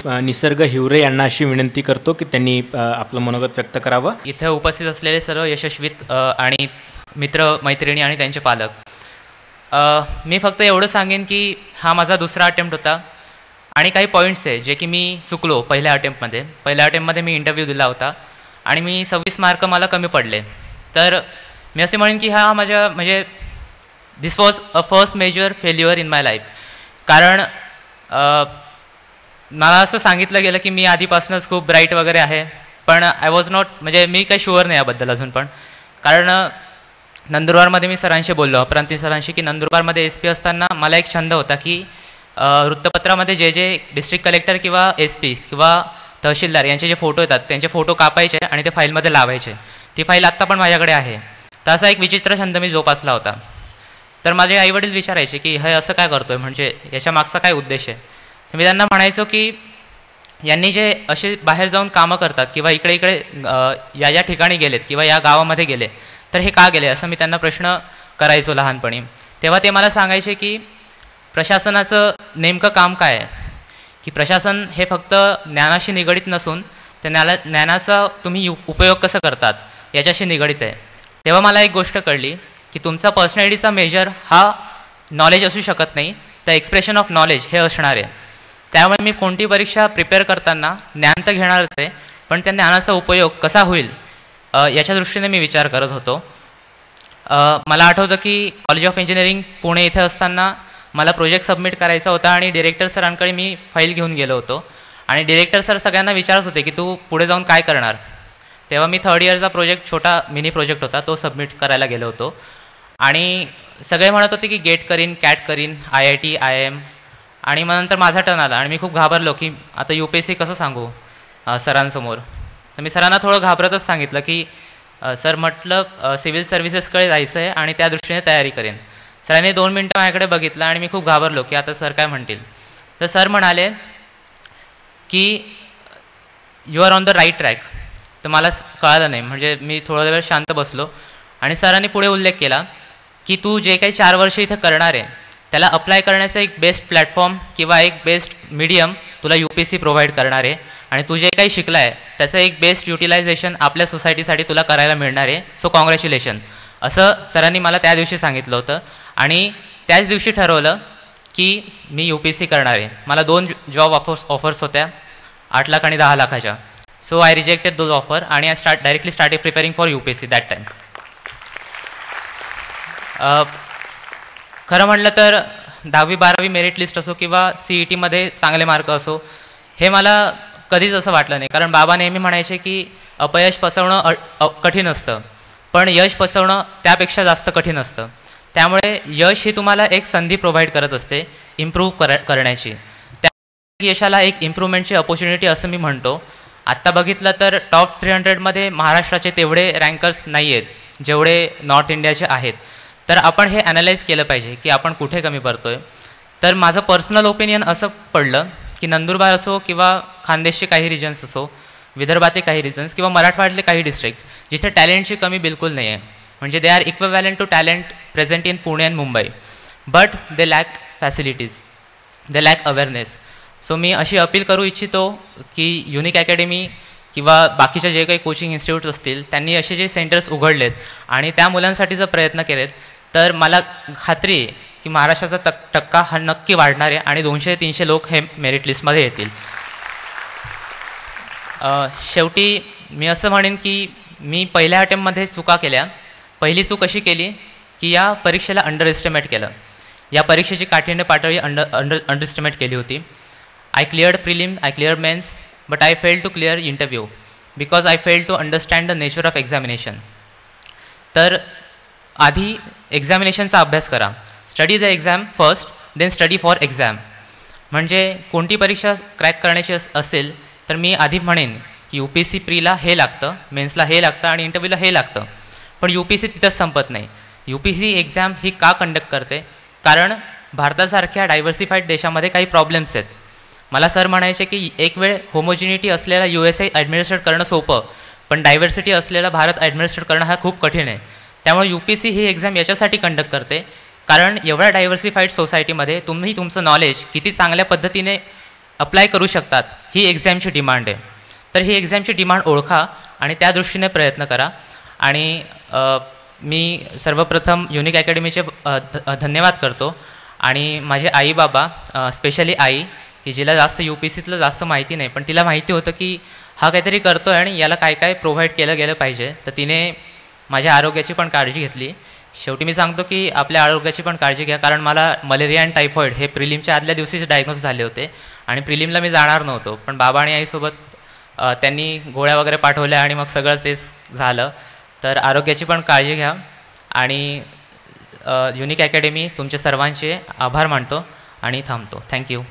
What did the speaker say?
निसर्ग हिवरे यांना अशी विनंती करतो की त्यांनी आपलं मनोगत व्यक्त करावं. इथे उपस्थित असलेले सर्व यशस्वीत आणि मित्र मैत्रिणी आणि त्यांचे पालक, मी फक्त एवढं सांगेन की हा माझा दुसरा अटेम्प्ट होता आणि काही पॉईंट्स आहे जे की मी चुकलो पहिल्या अटेम्प्टमध्ये मी इंटरव्ह्यू दिला होता आणि मी 26 मार्क मला कमी पडले. तर मी असे म्हणेन की हा माझ्या म्हणजे this was a first major failure in my life. कारण मला असं सांगितलं गेलं की मी आधीपासूनच खूप ब्राईट वगैरे आहे, पण आय वॉज नॉट, म्हणजे मी काही शुअर नाही याबद्दल अजून पण. कारण नंदुरबारमध्ये मी सरांशी बोललो, अपरांती सरांशी, की नंदुरबारमध्ये SP असताना मला एक छंद होता की वृत्तपत्रामध्ये जे डिस्ट्रिक्ट कलेक्टर किंवा SP किंवा तहसीलदार यांचे जे फोटो येतात त्यांचे फोटो कापायचे आणि ते फाईलमध्ये लावायचे. ती फाईल आत्ता पण माझ्याकडे आहे. तर असा एक विचित्र छंद मी जोपासला होता. तर माझे आईवडील विचारायचे की हे असं काय करतोय, म्हणजे याच्या मागचा काय उद्देश आहे. तर मी त्यांना म्हणायचो की यांनी जे असे बाहेर जाऊन कामं करतात किंवा इकडे या ठिकाणी गेलेत किंवा या गावामध्ये गेले तर हे का गेले, असं मी त्यांना प्रश्न करायचो लहानपणी. तेव्हा ते मला सांगायचे की प्रशासनाचं नेमकं काम काय आहे, की प्रशासन हे फक्त ज्ञानाशी निगडीत नसून त्या ज्ञानाचा तुम्ही उपयोग कसं करतात याच्याशी निगडीत आहे. तेव्हा मला एक गोष्ट कळली की तुमचा पर्सनॅलिटीचा मेजर हा नॉलेज असू शकत नाही, तर एक्सप्रेशन ऑफ नॉलेज हे असणार आहे. त्यामुळे मी कोणती परीक्षा प्रिपेअर करताना ज्ञान तर घेणारच आहे, पण त्या ज्ञानाचा उपयोग कसा होईल याच्या दृष्टीने मी विचार करत होतो. मला आठवतं की कॉलेज ऑफ इंजिनिअरिंग पुणे इथे असताना मला प्रोजेक्ट सबमिट करायचा होता आणि डिरेक्टर सरांकडे मी फाईल घेऊन गेलो होतो आणि डिरेक्टर सर सगळ्यांना विचारत होते की तू पुढे जाऊन काय करणार. तेव्हा मी 3rd इयरचा प्रोजेक्ट, छोटा मिनी प्रोजेक्ट होता, तो सबमिट करायला गेलो होतो आणि सगळे म्हणत होते की गेट करीन, कॅट करीन, IIT, IIM. आणि मग नंतर माझा टर्न आला आणि मी खूप घाबरलो की आता UPSC कसं सांगू सरांसमोर. तर मी सरांना थोडं घाबरतच सांगितलं की सर म्हटलं सिव्हिल सर्व्हिसेसकडे जायचं आहे आणि त्या दृष्टीने तयारी करेन. सरांनी 2 मिनटं माझ्याकडे बघितलं आणि मी खूप घाबरलो की आता सर काय म्हणतील. तर सर म्हणाले की you are on the right track. तर मला कळालं नाही, म्हणजे मी थोडा वेळ शांत बसलो आणि सरांनी पुढे उल्लेख केला की तू जे काही 4 वर्ष इथे करणार आहे त्याला अप्लाय करण्याचं एक बेस्ट प्लॅटफॉर्म किंवा एक बेस्ट मीडियम तुला UPSC प्रोव्हाइड करणार आहे आणि तू जे काही शिकला आहे त्याचं एक बेस्ट युटिलायझेशन आपल्या सोसायटीसाठी तुला करायला मिळणार आहे. सो कॉंग्रॅच्युलेशन, असं सरांनी मला त्या दिवशी सांगितलं होतं. आणि त्याच दिवशी ठरवलं की मी UPSC करणार आहे. मला 2 जॉब ऑफर्स होत्या, 8 लाख आणि 10 लाखाच्या. So I rejected those offer आणि I directly started preparing for UPSC that time. खरं म्हटलं तर 10वी-12वी मेरिट लिस्ट असो किंवा CETमध्ये चांगले मार्क असो, हे मला कधीच असं वाटलं नाही. कारण बाबा नेहमी म्हणायचे की अपयश पचवणं कठीण असतं, पण यश पचवणं त्यापेक्षा जास्त कठीण असतं. त्यामुळे यश ही तुम्हाला एक संधी प्रोव्हाइड करत असते इम्प्रूव्ह करण्याची. त्या यशाला एक इम्प्रूव्हमेंटची अपॉर्च्युनिटी असं मी म्हणतो. आत्ता बघितलं तर टॉप 300मध्ये महाराष्ट्राचे तेवढे रँकर्स नाही आहेत जेवढे नॉर्थ इंडियाचे आहेत. तर आपण हे ॲनालाइज केलं पाहिजे की आपण कुठे कमी पडतोय. तर माझं पर्सनल ओपिनियन असं पडलं की नंदुरबार असो किंवा खानदेशचे काही रिजन्स असो, विदर्भातले काही रिजन्स किंवा मराठवाड्यातले काही डिस्ट्रिक्ट जिथे टॅलेंटची कमी बिलकुल नाही आहे, म्हणजे they are equivalent to talent present in Pune and Mumbai, but they lack facilities, they lack awareness. So मी अशी अपील करू इच्छितो की युनिक अकॅडमी किंवा बाकीच्या जे काही कोचिंग इन्स्टिट्यूट्स असतील त्यांनी असे जे सेंटर्स उघडलेत आणि त्या मुलांसाठी जर प्रयत्न केलेत तर मला खात्री आहे की महाराष्ट्राचा टक्का हा नक्की वाढणार आहे आणि 200-300 लोक हे मेरिट लिस्टमध्ये येतील. शेवटी मी असं म्हणेन की मी पहिल्या अटेम्प्टमध्ये चुका केल्या. पहिली चूक अशी केली की या परीक्षेला अंडर एस्टिमेट केलं. या परीक्षेची काठिण्य पातळी अंडर एस्टिमेट केली होती. I cleared prelim, I cleared mains, but I failed to clear interview because I failed to understand the nature of examination. तर आधी एक्झामिनेशनचा अभ्यास करा. Study the exam first, then study for exam. म्हणजे कोणती परीक्षा क्रॅक करण्याची असेल तर मी आधी म्हणेन की UPSC प्रीला हे लागतं, मेन्सला हे लागतं आणि इंटरव्ह्यूला हे लागतं. पण UPSC तिथंच संपत नाही. UPSC एक्झाम ही का कंडक्ट करते, कारण भारतासारख्या डायव्हर्सिफाईड देशामध्ये काही प्रॉब्लेम्स आहेत. मला सर म्हणायचे की एक वेळ होमोजिनिटी असलेला USA ॲडमिनिस्ट्रेट करणं सोपं, पण डायव्हर्सिटी असलेला भारत ॲडमिनिस्ट्रेट करणं हा खूप कठीण आहे. त्यामुळे UPSC ही एक्झाम याच्यासाठी कंडक्ट करते, कारण एवढ्या डायव्हर्सिफाईड सोसायटीमध्ये तुम्ही तुमचं नॉलेज किती चांगल्या पद्धतीने अप्लाय करू शकतात, ही एक्झामची डिमांड आहे. तर ही एक्झामची डिमांड ओळखा आणि त्या दृष्टीने प्रयत्न करा. आणि मी सर्वप्रथम युनिक अकॅडमीचे धन्यवाद करतो. आणि माझे आई बाबा, स्पेशली आई, की जिला जास्त UPSCतलं जास्त माहिती नाही, पण तिला माहिती होतं की हा काहीतरी करतो आहे आणि याला काय काय प्रोव्हाइड केलं गेलं पाहिजे, तर तिने माझ्या आरोग्याची पण काळजी घेतली. शेवटी मी सांगतो की आपल्या आरोग्याची पण काळजी घ्या, कारण मला मलेरिया आणि टायफॉईड हे प्रिलिमच्या आदल्या दिवशीच डायग्नोज झाले होते आणि प्रिलिमला मी जाणार नव्हतो, पण बाबा आणि आईसोबत त्यांनी गोळ्या वगैरे पाठवल्या आणि मग सगळं तेच झालं. तर आरोग्याची पण काळजी घ्या. आणि युनिक अकॅडमी तुमच्या सर्वांचे आभार मानतो आणि थांबतो. थँक्यू.